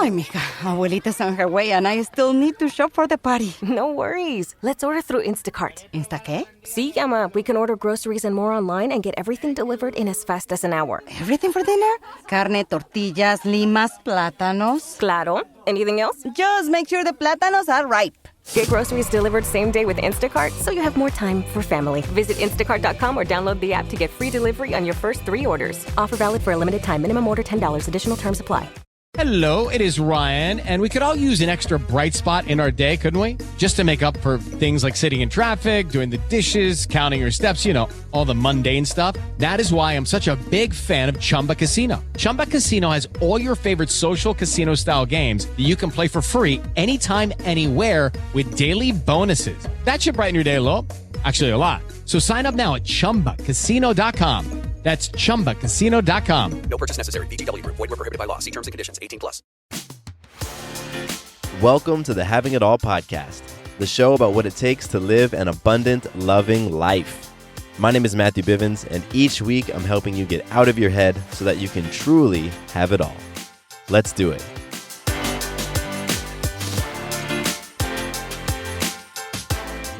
Ay, mija, abuelita's on her way and I still need to shop for the party. No worries. Let's order through Instacart. ¿Insta qué? Sí, llama. We can order groceries and more online and get everything delivered in as fast as an hour. Everything for dinner? Carne, tortillas, limas, plátanos. Claro. Anything else? Just make sure the plátanos are ripe. Get groceries delivered same day with Instacart so you have more time for family. Visit instacart.com or download the app to get free delivery on your first 3 orders. Offer valid for a limited time. Minimum order $10. Additional terms apply. Hello, it is Ryan, and we could all use an extra bright spot in our day, couldn't we? Just to make up for things like sitting in traffic, doing the dishes, counting your steps, you know, all the mundane stuff. That is why I'm such a big fan of Chumba Casino. Chumba Casino has all your favorite social casino-style games that you can play for free anytime, anywhere with daily bonuses. That should brighten your day a little. Actually, a lot. So sign up now at ChumbaCasino.com. That's ChumbaCasino.com. No purchase necessary. VGW Group. Void where prohibited by law. See terms and conditions. 18+. Welcome to the Having It All podcast, the show about what it takes to live an abundant, loving life. My name is Matthew Bivens, and each week I'm helping you get out of your head so that you can truly have it all. Let's do it.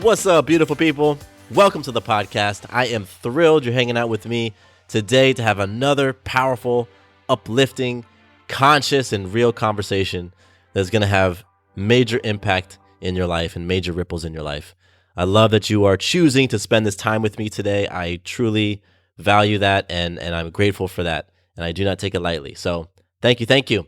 What's up, beautiful people? Welcome to the podcast. I am thrilled you're hanging out with me today to have another powerful, uplifting, conscious, and real conversation that's going to have major impact in your life and major ripples in your life. I love that you are choosing to spend this time with me today. I truly value that, and I'm grateful for that, and I do not take it lightly. So thank you.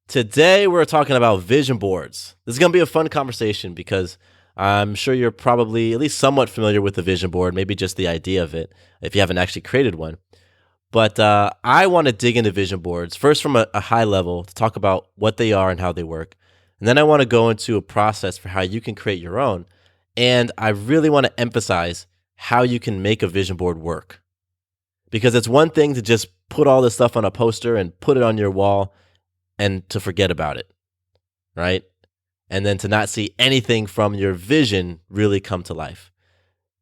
Today, we're talking about vision boards. This is going to be a fun conversation because I'm sure you're probably at least somewhat familiar with the vision board, maybe just the idea of it, if you haven't actually created one. But I want to dig into vision boards, first from a high level, to talk about what they are and how they work. And then I want to go into a process for how you can create your own. And I really want to emphasize how you can make a vision board work. Because it's one thing to just put all this stuff on a poster and put it on your wall and to forget about it, right? And then to not see anything from your vision really come to life.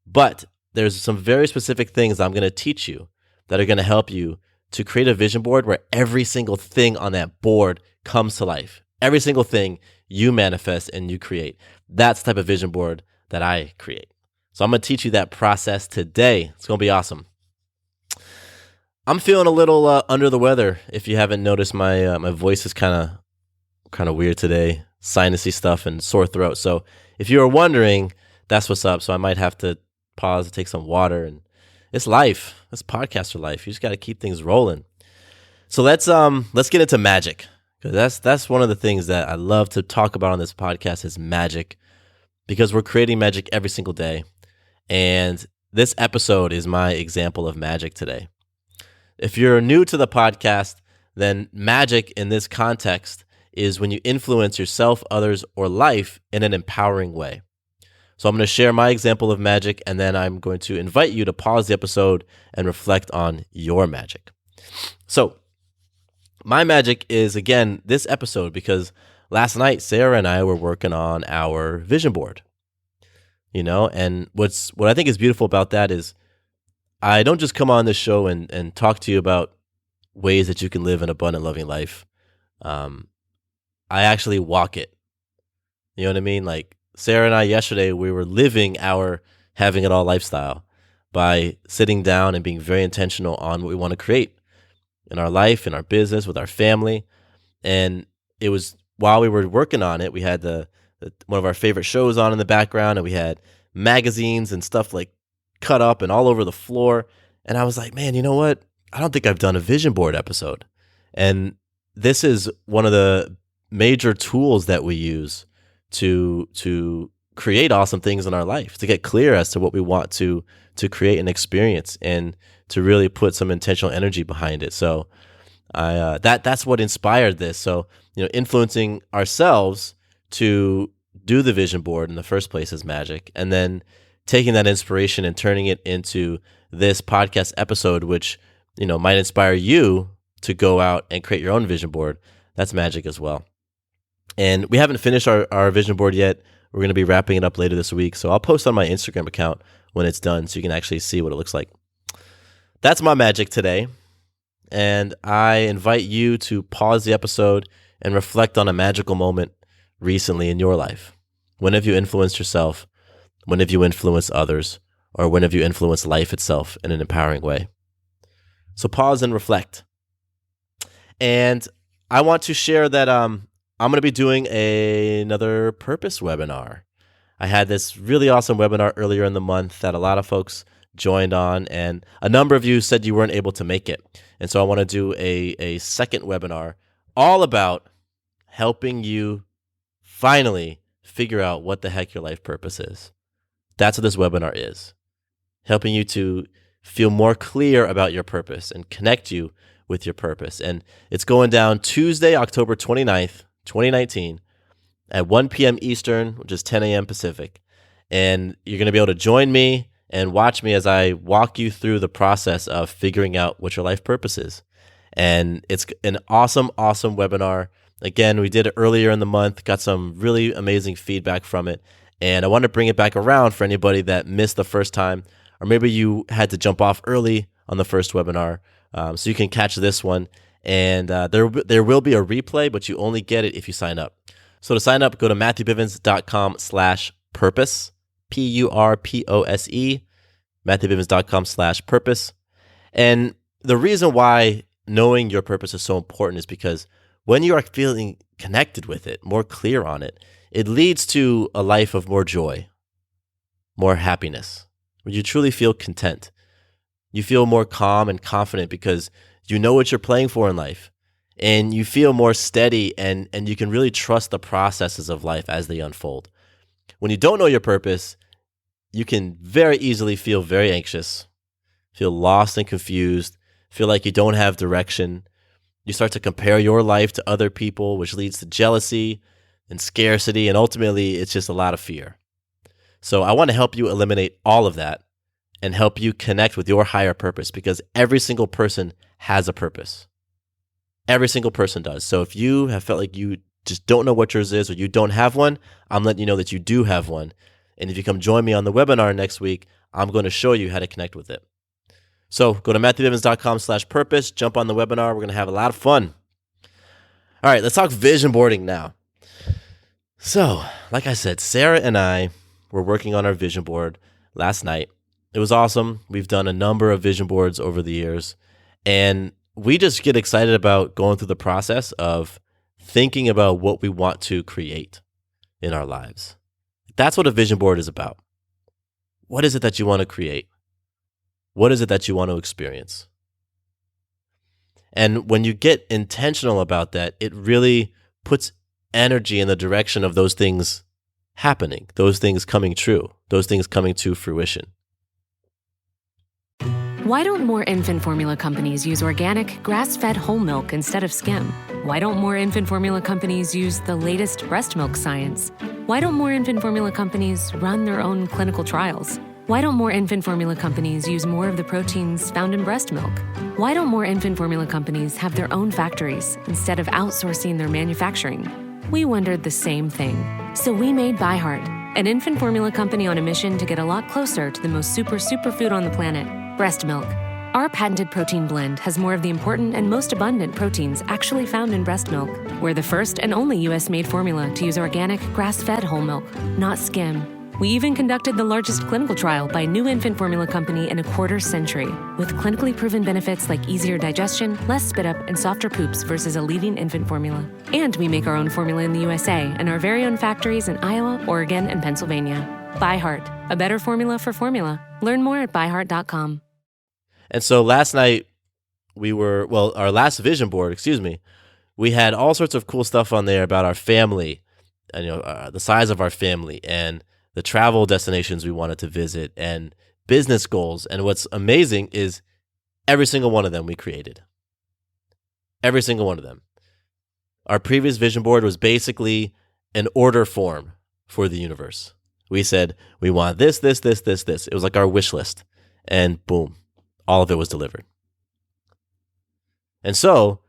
But there's some very specific things I'm going to teach you that are going to help you to create a vision board where every single thing on that board comes to life. Every single thing you manifest and you create. That's the type of vision board that I create. So I'm going to teach you that process today. It's going to be awesome. I'm feeling a little under the weather. If you haven't noticed, my voice is kind of weird today. Sinusy stuff and sore throat. So if you were wondering, that's what's up. So I might have to pause to take some water, and it's life. It's podcaster life. You just got to keep things rolling. So let's get into magic, because that's one of the things that I love to talk about on this podcast is magic, because we're creating magic every single day. And this episode is my example of magic today. If you're new to the podcast, then magic in this context is when you influence yourself, others, or life in an empowering way. So I'm going to share my example of magic, and then I'm going to invite you to pause the episode and reflect on your magic. So my magic is, again, this episode, because last night Sarah and I were working on our vision board. You know, and what I think is beautiful about that is I don't just come on this show and talk to you about ways that you can live an abundant, loving life. I actually walk it. You know what I mean? Like Sarah and I yesterday, we were living our having it all lifestyle by sitting down and being very intentional on what we want to create in our life, in our business, with our family. And it was while we were working on it, we had one of our favorite shows on in the background, and we had magazines and stuff like cut up and all over the floor. And I was like, man, you know what? I don't think I've done a vision board episode. And this is one of the major tools that we use to create awesome things in our life, to get clear as to what we want to create and experience, and to really put some intentional energy behind it. So that's what inspired this. So, you know, influencing ourselves to do the vision board in the first place is magic, and then taking that inspiration and turning it into this podcast episode, which, you know, might inspire you to go out and create your own vision board. That's magic as well. And we haven't finished our vision board yet. We're going to be wrapping it up later this week. So I'll post on my Instagram account when it's done so you can actually see what it looks like. That's my magic today. And I invite you to pause the episode and reflect on a magical moment recently in your life. When have you influenced yourself? When have you influenced others? Or when have you influenced life itself in an empowering way? So pause and reflect. And I want to share that I'm going to be doing another purpose webinar. I had this really awesome webinar earlier in the month that a lot of folks joined on, and a number of you said you weren't able to make it. And so I want to do a second webinar all about helping you finally figure out what the heck your life purpose is. That's what this webinar is. Helping you to feel more clear about your purpose and connect you with your purpose. And it's going down Tuesday, October 29th, 2019 at 1 p.m. Eastern, which is 10 a.m. Pacific. And you're going to be able to join me and watch me as I walk you through the process of figuring out what your life purpose is. And it's an awesome, awesome webinar. Again, we did it earlier in the month, got some really amazing feedback from it. And I want to bring it back around for anybody that missed the first time, or maybe you had to jump off early on the first webinar. So you can catch this one. And there will be a replay, but you only get it if you sign up. So to sign up, go to MatthewBivens.com/purpose, PURPOSE, MatthewBivens.com/purpose. And the reason why knowing your purpose is so important is because when you are feeling connected with it, more clear on it, it leads to a life of more joy, more happiness, where you truly feel content. You feel more calm and confident because you know what you're playing for in life, and you feel more steady, and you can really trust the processes of life as they unfold. When you don't know your purpose, you can very easily feel very anxious, feel lost and confused, feel like you don't have direction. You start to compare your life to other people, which leads to jealousy and scarcity, and ultimately it's just a lot of fear. So I want to help you eliminate all of that and help you connect with your higher purpose, because every single person has a purpose. Every single person does. So if you have felt like you just don't know what yours is, or you don't have one, I'm letting you know that you do have one. And if you come join me on the webinar next week, I'm going to show you how to connect with it. So go to MatthewBivens.com/purpose, jump on the webinar. We're going to have a lot of fun. All right, let's talk vision boarding now. So, like I said, Sarah and I were working on our vision board last night. It was awesome. We've done a number of vision boards over the years, and we just get excited about going through the process of thinking about what we want to create in our lives. That's what a vision board is about. What is it that you want to create? What is it that you want to experience? And when you get intentional about that, it really puts energy in the direction of those things happening, those things coming true, those things coming to fruition. Why don't more infant formula companies use organic, grass-fed whole milk instead of skim? Why don't more infant formula companies use the latest breast milk science? Why don't more infant formula companies run their own clinical trials? Why don't more infant formula companies use more of the proteins found in breast milk? Why don't more infant formula companies have their own factories instead of outsourcing their manufacturing? We wondered the same thing. So we made ByHeart, an infant formula company on a mission to get a lot closer to the most superfood on the planet, breast milk. Our patented protein blend has more of the important and most abundant proteins actually found in breast milk. We're the first and only US-made formula to use organic, grass-fed whole milk, not skim. We even conducted the largest clinical trial by a new infant formula company in a quarter century, with clinically proven benefits like easier digestion, less spit up, and softer poops versus a leading infant formula. And we make our own formula in the USA and our very own factories in Iowa, Oregon, and Pennsylvania. ByHeart, a better formula for formula. Learn more at byheart.com. And so last night our last vision board, we had all sorts of cool stuff on there about our family, and the size of our family, and the travel destinations we wanted to visit, and business goals. And what's amazing is every single one of them we created. Every single one of them. Our previous vision board was basically an order form for the universe. We said, we want this, this, this, this, this. It was like our wish list. And boom, all of it was delivered. And so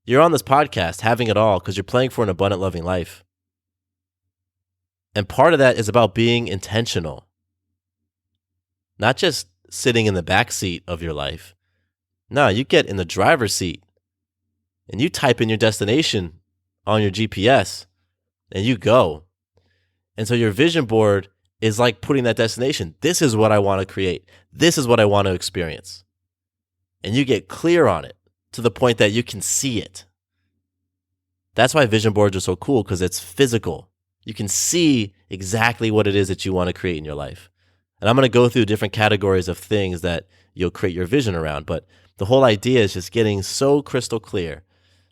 you're on this podcast having it all because you're playing for an abundant, loving life. And part of that is about being intentional. Not just sitting in the back seat of your life. No, you get in the driver's seat and you type in your destination on your GPS and you go. And so your vision board is like putting that destination. This is what I want to create. This is what I want to experience. And you get clear on it to the point that you can see it. That's why vision boards are so cool, because it's physical. You can see exactly what it is that you want to create in your life. And I'm going to go through different categories of things that you'll create your vision around. But the whole idea is just getting so crystal clear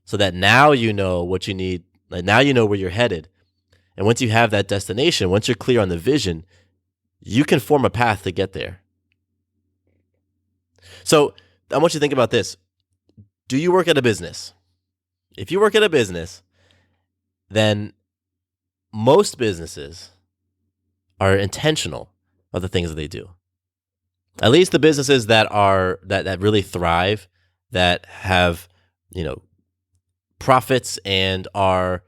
so that now you know what you need. Like now you know where you're headed. And once you have that destination, once you're clear on the vision, you can form a path to get there. So I want you to think about this. Do you work at a business? If you work at a business, then most businesses are intentional of the things that they do. At least the businesses that are that really thrive, that have, profits and are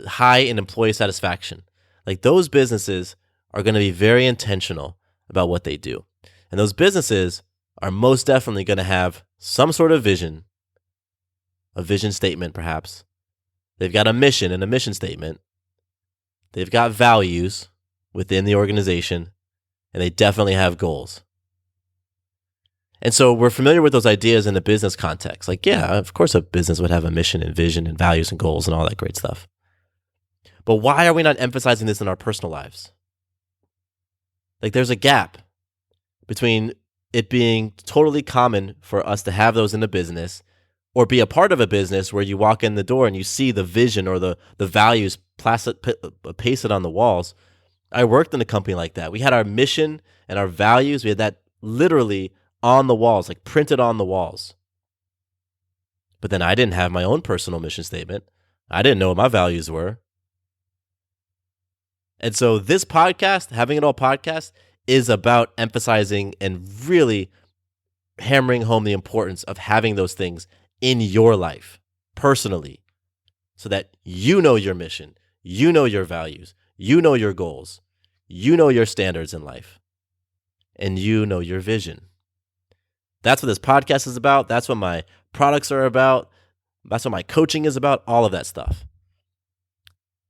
high in employee satisfaction. Like those businesses are going to be very intentional about what they do. And those businesses are most definitely going to have some sort of vision, a vision statement perhaps. They've got a mission and a mission statement. They've got values within the organization, and they definitely have goals. And so we're familiar with those ideas in the business context. Like, yeah, of course a business would have a mission and vision and values and goals and all that great stuff. But why are we not emphasizing this in our personal lives? Like there's a gap between it being totally common for us to have those in a business or be a part of a business where you walk in the door and you see the vision or the values pasted on the walls. I worked in a company like that. We had our mission and our values. We had that literally on the walls, like printed on the walls. But then I didn't have my own personal mission statement. I didn't know what my values were. And so this podcast, Having It All podcast, is about emphasizing and really hammering home the importance of having those things in your life personally so that you know your mission, you know your values, you know your goals, you know your standards in life, and you know your vision. That's what this podcast is about. That's what my products are about. That's what my coaching is about, all of that stuff.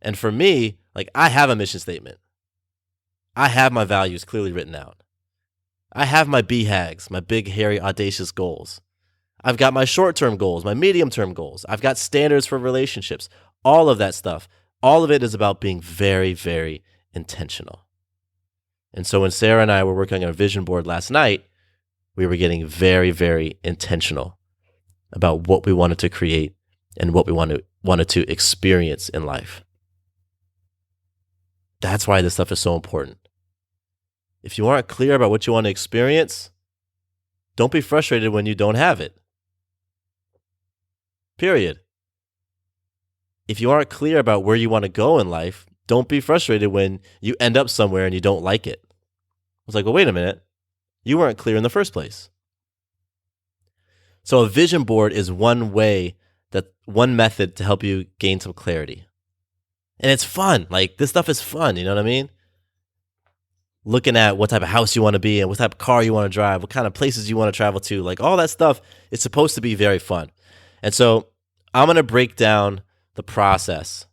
And for me, like I have a mission statement. I have my values clearly written out. I have my BHAGs, my big, hairy, audacious goals. I've got my short-term goals, my medium-term goals. I've got standards for relationships, all of that stuff. All of it is about being very, very intentional. And so when Sarah and I were working on a vision board last night, we were getting very, very intentional about what we wanted to create and what we wanted to experience in life. That's why this stuff is so important. If you aren't clear about what you want to experience, don't be frustrated when you don't have it. Period. If you aren't clear about where you want to go in life, don't be frustrated when you end up somewhere and you don't like it. It's like, well, wait a minute. You weren't clear in the first place. So a vision board is one method to help you gain some clarity. And it's fun. Like this stuff is fun. You know what I mean? Looking at what type of house you want to be in, what type of car you want to drive, what kind of places you want to travel to, like all that stuff is supposed to be very fun. And so I'm going to break down the process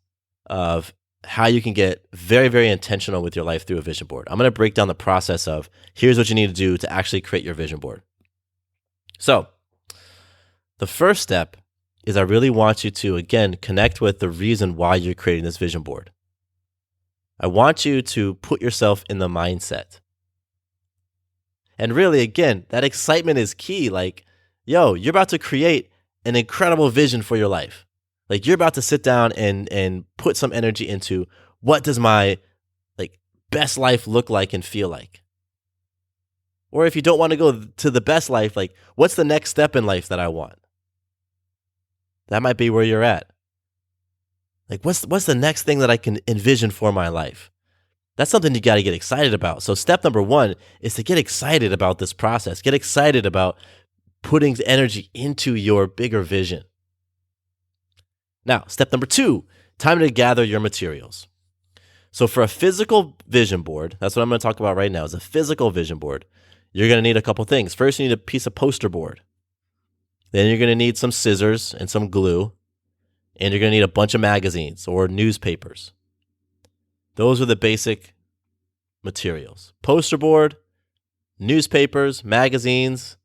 of how you can get very, very intentional with your life through a vision board. I'm going to break down the process of here's what you need to do to actually create your vision board. So the first step is I really want you to, again, connect with the reason why you're creating this vision board. I want you to put yourself in the mindset. And really, again, that excitement is key. Like, yo, you're about to create an incredible vision for your life. Like you're about to sit down and put some energy into what does my best life look like and feel like? Or if you don't want to go to the best life, like what's the next step in life that I want? That might be where you're at. Like what's the next thing that I can envision for my life? That's something you got to get excited about. So step number 1 is to get excited about this process. Get excited about putting energy into your bigger vision. Now, step number 2, time to gather your materials. So for a physical vision board, that's what I'm going to talk about right now, is a physical vision board. You're going to need a couple things. First, you need a piece of poster board. Then you're going to need some scissors and some glue. and you're going to need a bunch of magazines or newspapers. Those are the basic materials. Poster board, newspapers, magazines,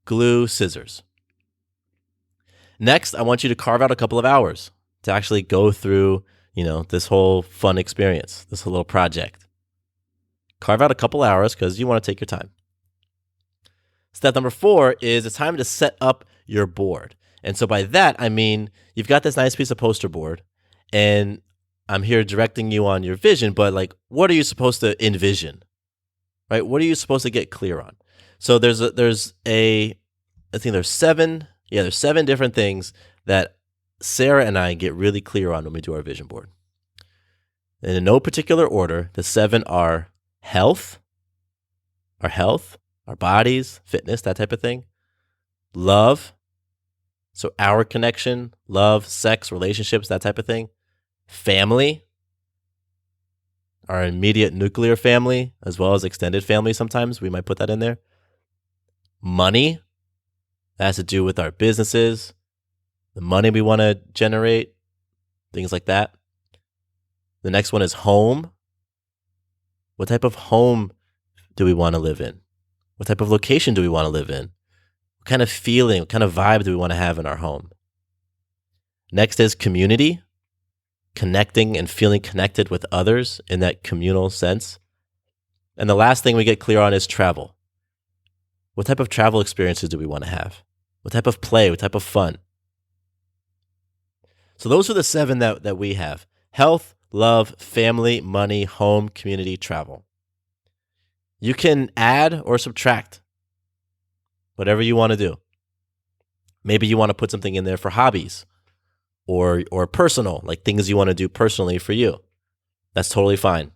glue, scissors. Next, I want you to carve out a couple of hours to actually go through, this whole fun experience, this little project. Carve out a couple hours because you want to take your time. Step number 4 is it's time to set up your board. And so by that, I mean, you've got this nice piece of poster board and I'm here directing you on your vision, but like, what are you supposed to envision, right? What are you supposed to get clear on? So there's 7 different things that Sarah and I get really clear on when we do our vision board. And in no particular order, the 7 are our bodies, fitness, that type of thing. Love, so our connection, love, sex, relationships, that type of thing. Family, our immediate nuclear family, as well as extended family sometimes. We might put that in there. Money, that has to do with our businesses, the money we want to generate, things like that. The next one is home. What type of home do we want to live in? What type of location do we want to live in? What kind of feeling, what kind of vibe do we want to have in our home? Next is community, connecting and feeling connected with others in that communal sense. And the last thing we get clear on is travel. What type of travel experiences do we want to have? What type of play? What type of fun? So those are the 7 that we have. Health, love, family, money, home, community, travel. You can add or subtract whatever you want to do. Maybe you want to put something in there for hobbies or personal, like things you want to do personally for you. That's totally fine.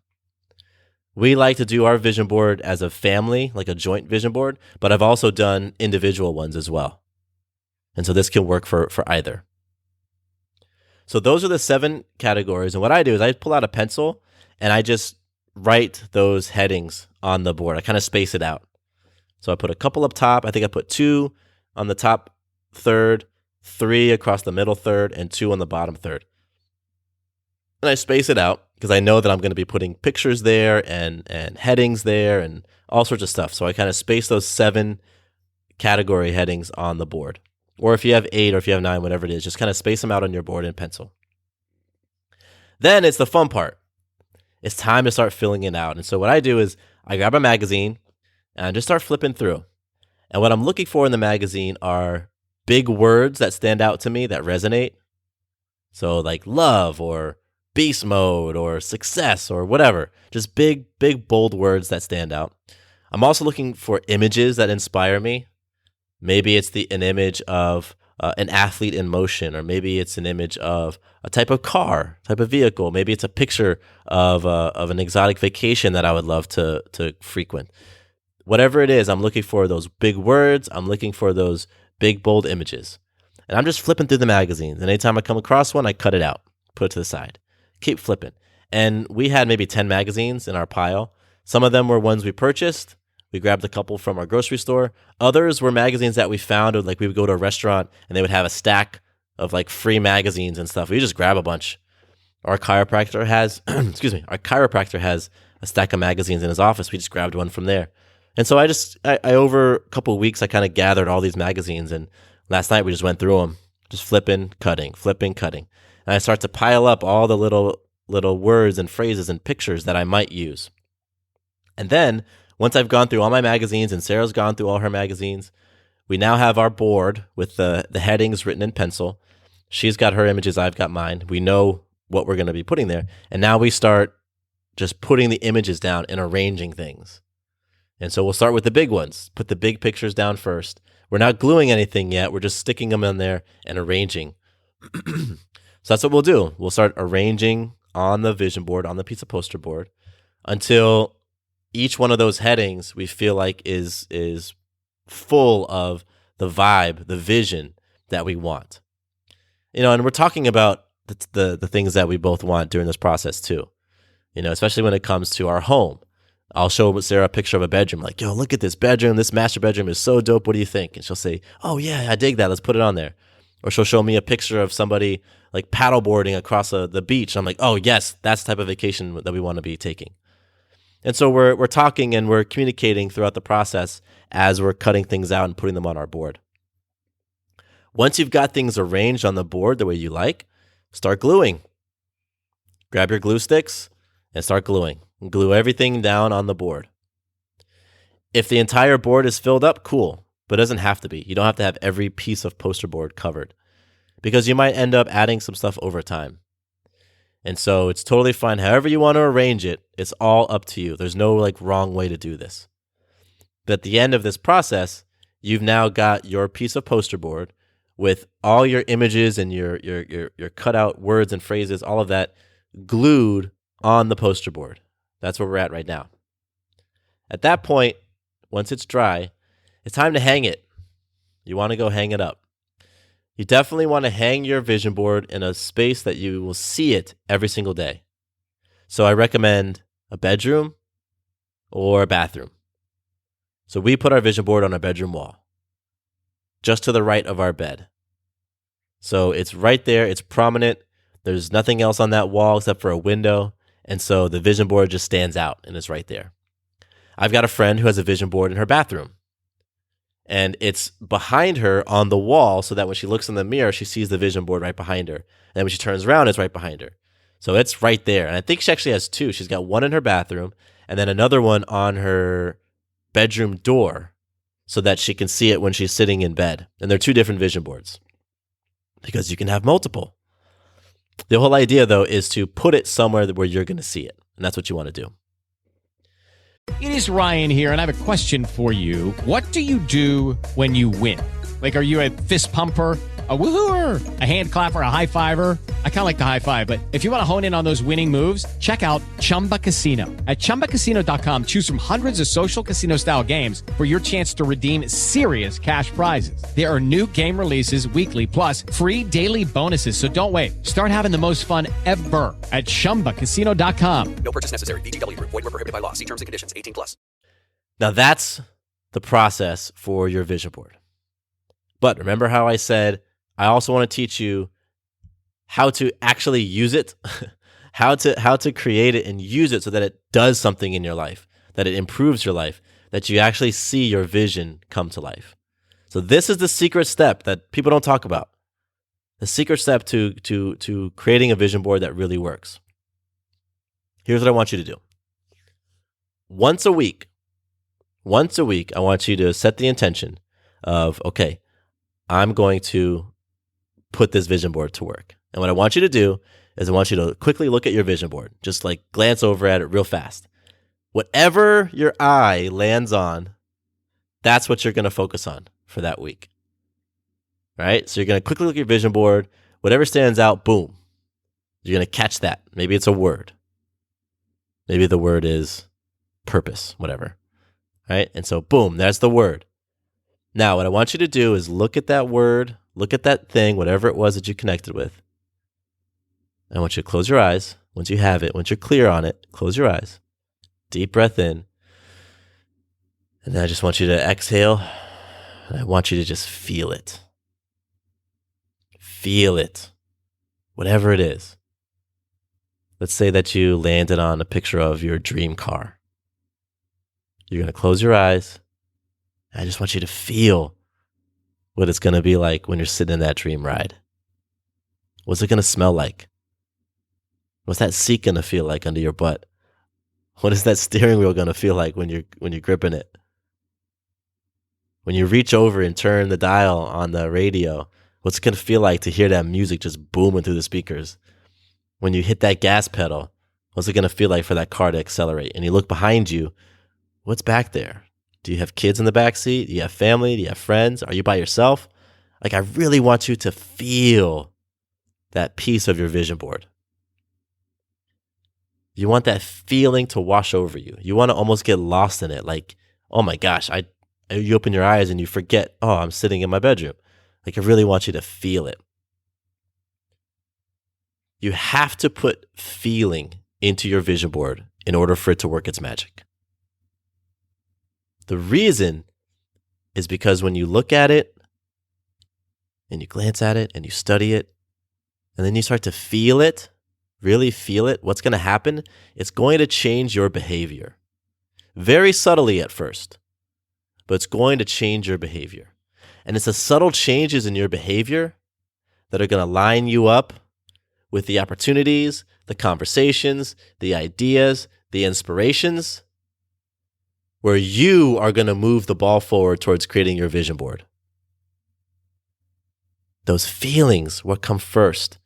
We like to do our vision board as a family, like a joint vision board, but I've also done individual ones as well. And so this can work for either. So those are the 7 categories. And what I do is I pull out a pencil and I just write those headings on the board. I kind of space it out. So I put a couple up top. I think I put 2 on the top third, 3 across the middle third, and 2 on the bottom third. And I space it out because I know that I'm going to be putting pictures there and headings there and all sorts of stuff. So I kind of space those 7 category headings on the board. Or if you have 8 or if you have 9, whatever it is, just kind of space them out on your board in pencil. Then it's the fun part. It's time to start filling it out. And so what I do is I grab a magazine and I just start flipping through. And what I'm looking for in the magazine are big words that stand out to me that resonate. So like love or beast mode or success or whatever. Just big, bold words that stand out. I'm also looking for images that inspire me. Maybe it's an image of an athlete in motion, or maybe it's an image of a type of car, type of vehicle. Maybe it's a picture of an exotic vacation that I would love to frequent. Whatever it is, I'm looking for those big words. I'm looking for those big, bold images. And I'm just flipping through the magazines. And anytime I come across one, I cut it out, put it to the side, keep flipping. And we had maybe 10 magazines in our pile. Some of them were ones we purchased. We grabbed a couple from our grocery store. Others were magazines that we found. Like we would go to a restaurant and they would have a stack of like free magazines and stuff. We just grab a bunch. Our chiropractor has, a stack of magazines in his office. We just grabbed one from there. And so I over a couple of weeks, I kind of gathered all these magazines. And last night we just went through them, just flipping, cutting. And I start to pile up all the little words and phrases and pictures that I might use. And then once I've gone through all my magazines and Sarah's gone through all her magazines, we now have our board with the headings written in pencil. She's got her images, I've got mine. We know what we're going to be putting there. And now we start just putting the images down and arranging things. And so we'll start with the big ones. Put the big pictures down first. We're not gluing anything yet. We're just sticking them in there and arranging. So that's what we'll do. We'll start arranging on the vision board, on the piece of poster board, until each one of those headings we feel like is full of the vibe, the vision that we want. And we're talking about the things that we both want during this process too. Especially when it comes to our home. I'll show Sarah a picture of a bedroom, like, yo, look at this bedroom. This master bedroom is so dope. What do you think? And she'll say, oh yeah, I dig that. Let's put it on there. Or she'll show me a picture of somebody like paddleboarding across the beach. I'm like, oh yes, that's the type of vacation that we want to be taking. And so we're talking and we're communicating throughout the process as we're cutting things out and putting them on our board. Once you've got things arranged on the board the way you like, start gluing. Grab your glue sticks and start gluing. Glue everything down on the board. If the entire board is filled up, cool, but it doesn't have to be. You don't have to have every piece of poster board covered because you might end up adding some stuff over time. And so it's totally fine. However you want to arrange it, it's all up to you. There's no like wrong way to do this. But at the end of this process, you've now got your piece of poster board with all your images and your cut out words and phrases, all of that glued on the poster board. That's where we're at right now. At that point, once it's dry, it's time to hang it. You want to go hang it up. You definitely want to hang your vision board in a space that you will see it every single day. So I recommend a bedroom or a bathroom. So we put our vision board on our bedroom wall, just to the right of our bed. So it's right there. It's prominent. There's nothing else on that wall except for a window. And so the vision board just stands out and it's right there. I've got a friend who has a vision board in her bathroom. And it's behind her on the wall so that when she looks in the mirror, she sees the vision board right behind her. And then when she turns around, it's right behind her. So it's right there. And I think she actually has two. She's got one in her bathroom and then another one on her bedroom door so that she can see it when she's sitting in bed. And they're two different vision boards because you can have multiple. The whole idea, though, is to put it somewhere where you're going to see it. And that's what you want to do. It is Ryan here, and I have a question for you. What do you do when you win? Like, are you a fist pumper, a woohooer, a hand clapper, a high fiver? I kind of like the high five, but if you want to hone in on those winning moves, check out Chumba Casino. At ChumbaCasino.com, choose from hundreds of social casino-style games for your chance to redeem serious cash prizes. There are new game releases weekly, plus free daily bonuses. So don't wait. Start having the most fun ever at ChumbaCasino.com. No purchase necessary. VGW Group. Void where prohibited by law. See terms and conditions. 18+. Now that's the process for your vision board. But remember how I said, I also want to teach you how to actually use it, how to create it and use it so that it does something in your life, that it improves your life, that you actually see your vision come to life. So this is the secret step that people don't talk about. The secret step to creating a vision board that really works. Here's what I want you to do. Once a week, I want you to set the intention of, okay, I'm going to put this vision board to work. And what I want you to do is I want you to quickly look at your vision board. Just like glance over at it real fast. Whatever your eye lands on, that's what you're going to focus on for that week. All right? So you're going to quickly look at your vision board. Whatever stands out, boom. You're going to catch that. Maybe it's a word. Maybe the word is purpose, whatever. All right? And so boom, that's the word. Now, what I want you to do is look at that word, look at that thing, whatever it was that you connected with. I want you to close your eyes. Once you have it, once you're clear on it, close your eyes. Deep breath in. And then I just want you to exhale. And I want you to just feel it. Feel it. Whatever it is. Let's say that you landed on a picture of your dream car. You're going to close your eyes. I just want you to feel what it's going to be like when you're sitting in that dream ride. What's it going to smell like? What's that seat going to feel like under your butt? What is that steering wheel going to feel like when you're gripping it? When you reach over and turn the dial on the radio, what's it going to feel like to hear that music just booming through the speakers? When you hit that gas pedal, what's it going to feel like for that car to accelerate? And you look behind you, what's back there? Do you have kids in the back seat? Do you have family? Do you have friends? Are you by yourself? Like, I really want you to feel that piece of your vision board. You want that feeling to wash over you. You want to almost get lost in it. Like, oh my gosh, you open your eyes and you forget, oh, I'm sitting in my bedroom. Like, I really want you to feel it. You have to put feeling into your vision board in order for it to work its magic. The reason is because when you look at it and you glance at it and you study it and then you start to feel it, really feel it, what's going to happen? It's going to change your behavior. Very subtly at first, but it's going to change your behavior. And it's the subtle changes in your behavior that are going to line you up with the opportunities, the conversations, the ideas, the inspirations, where you are going to move the ball forward towards creating your vision board. Those feelings will come first,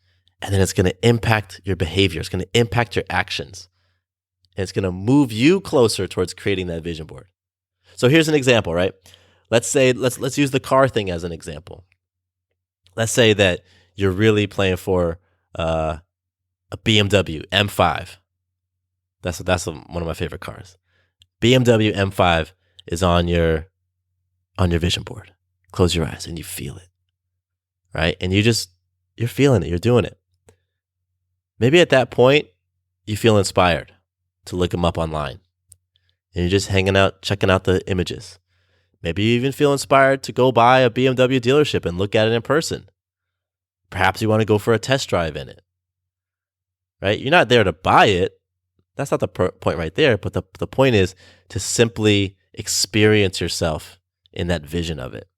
and then it's going to impact your behavior. It's going to impact your actions. And it's going to move you closer towards creating that vision board. So here's an example, right? Let's use the car thing as an example. Let's say that you're really playing for a BMW M5. That's one of my favorite cars. BMW M5 is on your vision board. Close your eyes and you feel it, right? And you're feeling it. You're doing it. Maybe at that point you feel inspired to look them up online, and you're just hanging out, checking out the images. Maybe you even feel inspired to go by a BMW dealership and look at it in person. Perhaps you want to go for a test drive in it, right? You're not there to buy it. That's not the point right there. But the point is to simply experience yourself in that vision of it.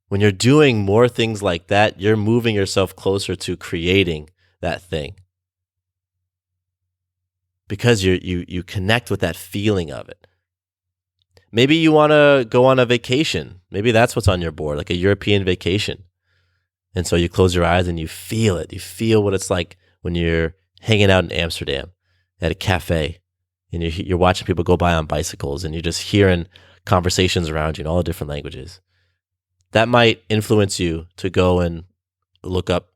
When you're doing more things like that, you're moving yourself closer to creating that thing. Because you connect with that feeling of it. Maybe you want to go on a vacation. Maybe that's what's on your board, like a European vacation. And so you close your eyes and you feel it. You feel what it's like when you're hanging out in Amsterdam at a cafe and you're watching people go by on bicycles and you're just hearing conversations around you in all the different languages. That might influence you to go and look up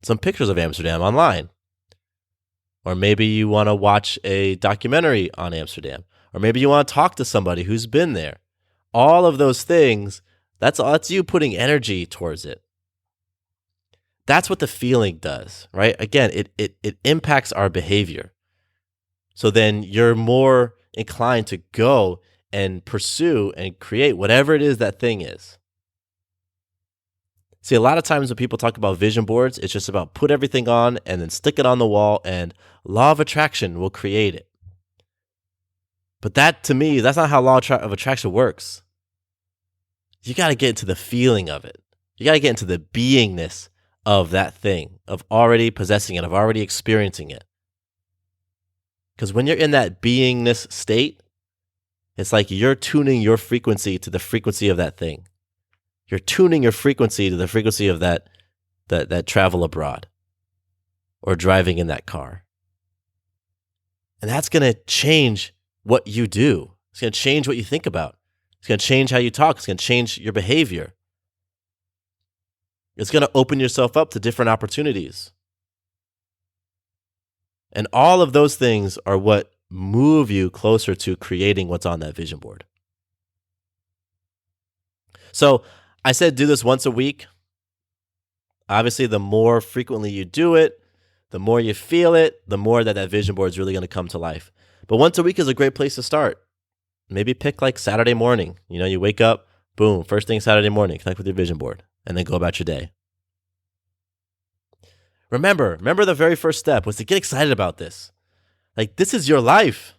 some pictures of Amsterdam online. Or maybe you want to watch a documentary on Amsterdam. Or maybe you want to talk to somebody who's been there. All of those things, that's you putting energy towards it. That's what the feeling does, right? Again, it impacts our behavior. So then you're more inclined to go and pursue and create whatever it is that thing is. See, a lot of times when people talk about vision boards, it's just about put everything on and then stick it on the wall and law of attraction will create it. But that, to me, that's not how law of attraction works. You got to get into the feeling of it. You got to get into the beingness of that thing, of already possessing it, of already experiencing it. Because when you're in that beingness state, it's like you're tuning your frequency to the frequency of that thing. You're tuning your frequency to the frequency of that travel abroad or driving in that car. And that's going to change what you do. It's going to change what you think about. It's going to change how you talk. It's going to change your behavior. It's going to open yourself up to different opportunities. And all of those things are what move you closer to creating what's on that vision board. So I said do this once a week. Obviously, the more frequently you do it, the more you feel it, the more that vision board is really going to come to life. But once a week is a great place to start. Maybe pick like Saturday morning. You wake up, boom, first thing Saturday morning, connect with your vision board, and then go about your day. Remember the very first step was to get excited about this. Like, this is your life.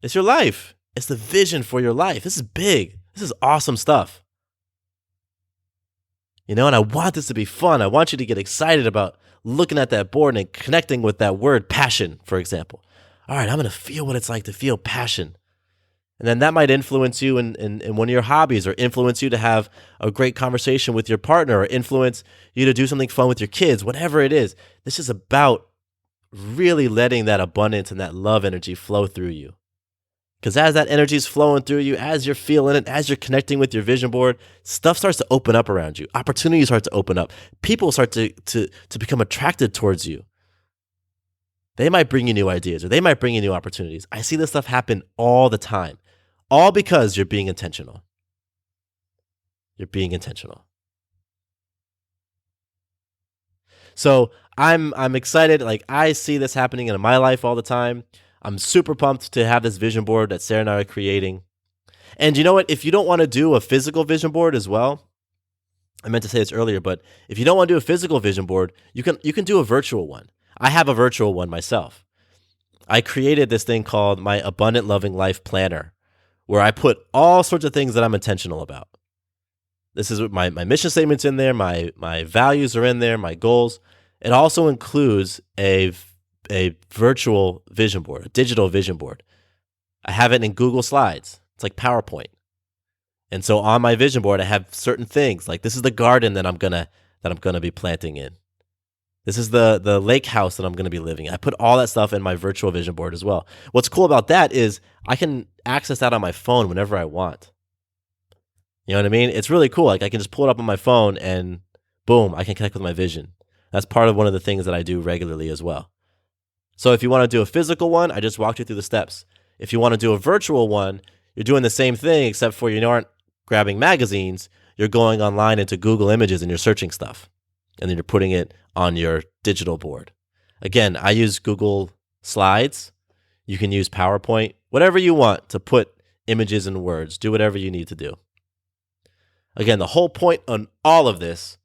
It's your life. It's the vision for your life. This is big. This is awesome stuff. And I want this to be fun. I want you to get excited about looking at that board and connecting with that word passion, for example. All right, I'm going to feel what it's like to feel passion. And then that might influence you in one of your hobbies, or influence you to have a great conversation with your partner, or influence you to do something fun with your kids, whatever it is. This is about really letting that abundance and that love energy flow through you. Because as that energy is flowing through you, as you're feeling it, as you're connecting with your vision board, stuff starts to open up around you. Opportunities start to open up. People start to become attracted towards you. They might bring you new ideas, or they might bring you new opportunities. I see this stuff happen all the time. All because you're being intentional. You're being intentional. So I'm excited. Like, I see this happening in my life all the time. I'm super pumped to have this vision board that Sarah and I are creating. And you know what? If you don't want to do a physical vision board as well, I meant to say this earlier, but if you don't want to do a physical vision board, you can do a virtual one. I have a virtual one myself. I created this thing called my Abundant Loving Life Planner, where I put all sorts of things that I'm intentional about. This is my mission statement's in there, my values are in there, my goals. It also includes a virtual vision board, a digital vision board. I have it in Google Slides. It's like PowerPoint. And so on my vision board, I have certain things like this is the garden that I'm gonna be planting in. This is the lake house that I'm going to be living in. I put all that stuff in my virtual vision board as well. What's cool about that is I can access that on my phone whenever I want. You know what I mean? It's really cool. Like I can just pull it up on my phone and boom, I can connect with my vision. That's part of one of the things that I do regularly as well. So if you want to do a physical one, I just walked you through the steps. If you want to do a virtual one, you're doing the same thing except for you aren't grabbing magazines. You're going online into Google Images and you're searching stuff. And then you're putting it on your digital board. Again, I use Google Slides. You can use PowerPoint, whatever you want to put images and words. Do whatever you need to do. Again, the whole point on all of this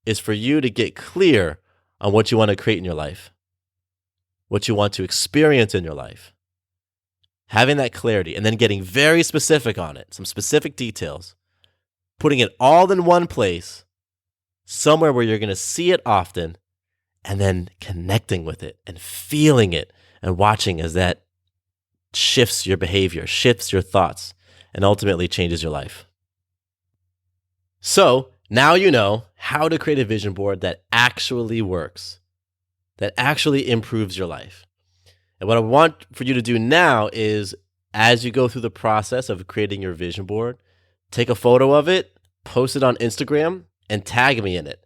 is for you to get clear on what you want to create in your life, what you want to experience in your life. Having that clarity and then getting very specific on it, some specific details, putting it all in one place, somewhere where you're going to see it often, and then connecting with it and feeling it and watching as that shifts your behavior, shifts your thoughts, and ultimately changes your life. So now you know how to create a vision board that actually works, that actually improves your life. And what I want for you to do now is, as you go through the process of creating your vision board, take a photo of it, post it on Instagram, and tag me in it.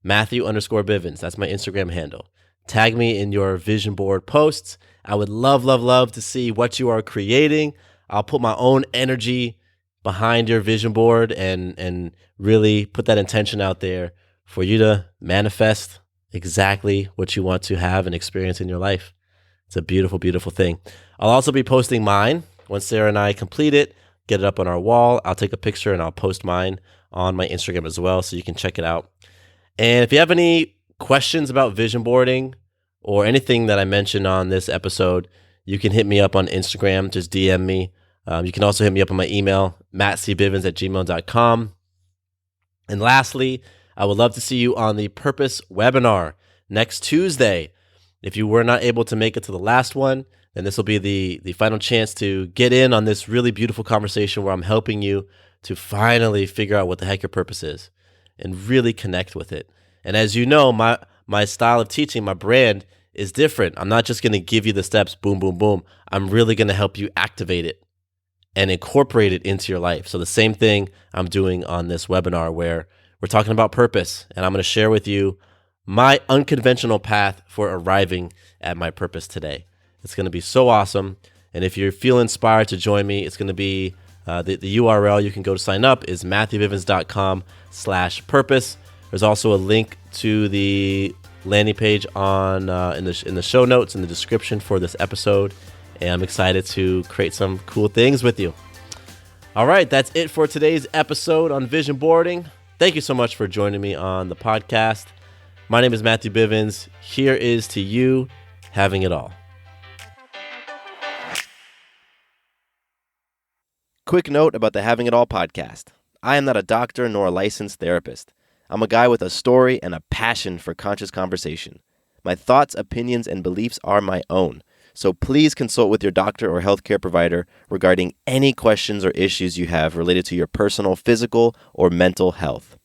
Matthew_Bivens. That's my Instagram handle. Tag me in your vision board posts. I would love to see what you are creating. I'll put my own energy behind your vision board and really put that intention out there for you to manifest exactly what you want to have and experience in your life. It's a beautiful, beautiful thing. I'll also be posting mine. Once Sarah and I complete it, get it up on our wall, I'll take a picture and I'll post mine on my Instagram as well, so you can check it out. And if you have any questions about vision boarding or anything that I mentioned on this episode, you can hit me up on Instagram. Just DM me. You can also hit me up on my email, mattcbivens@gmail.com. And lastly, I would love to see you on the Purpose webinar next Tuesday. If you were not able to make it to the last one, then this will be the final chance to get in on this really beautiful conversation where I'm helping you to finally figure out what the heck your purpose is and really connect with it. And as you know, my style of teaching, my brand is different. I'm not just going to give you the steps, boom, boom, boom. I'm really going to help you activate it and incorporate it into your life. So the same thing I'm doing on this webinar where we're talking about purpose, and I'm going to share with you my unconventional path for arriving at my purpose today. It's going to be so awesome. And if you feel inspired to join me, it's going to be the URL you can go to sign up is matthewbivens.com/purpose. There's also a link to the landing page on in the show notes in the description for this episode. And I'm excited to create some cool things with you. All right, that's it for today's episode on vision boarding. Thank you so much for joining me on the podcast. My name is Matthew Bivens. Here is to you having it all. Quick note about the Having It All podcast. I am not a doctor nor a licensed therapist. I'm a guy with a story and a passion for conscious conversation. My thoughts, opinions, and beliefs are my own. So please consult with your doctor or healthcare provider regarding any questions or issues you have related to your personal, physical, or mental health.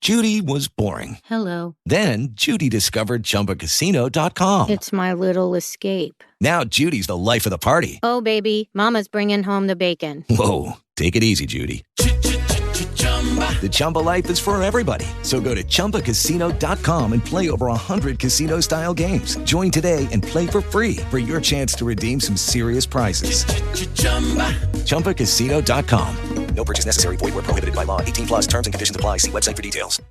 Judy was boring. Hello. Then Judy discovered ChumbaCasino.com. It's my little escape. Now Judy's the life of the party. Oh, baby, mama's bringing home the bacon. Whoa, take it easy, Judy. The Chumba life is for everybody. So go to ChumbaCasino.com and play over 100 casino-style games. Join today and play for free for your chance to redeem some serious prizes. ChumbaCasino.com. No purchase necessary. Void where prohibited by law. 18+ terms and conditions apply. See website for details.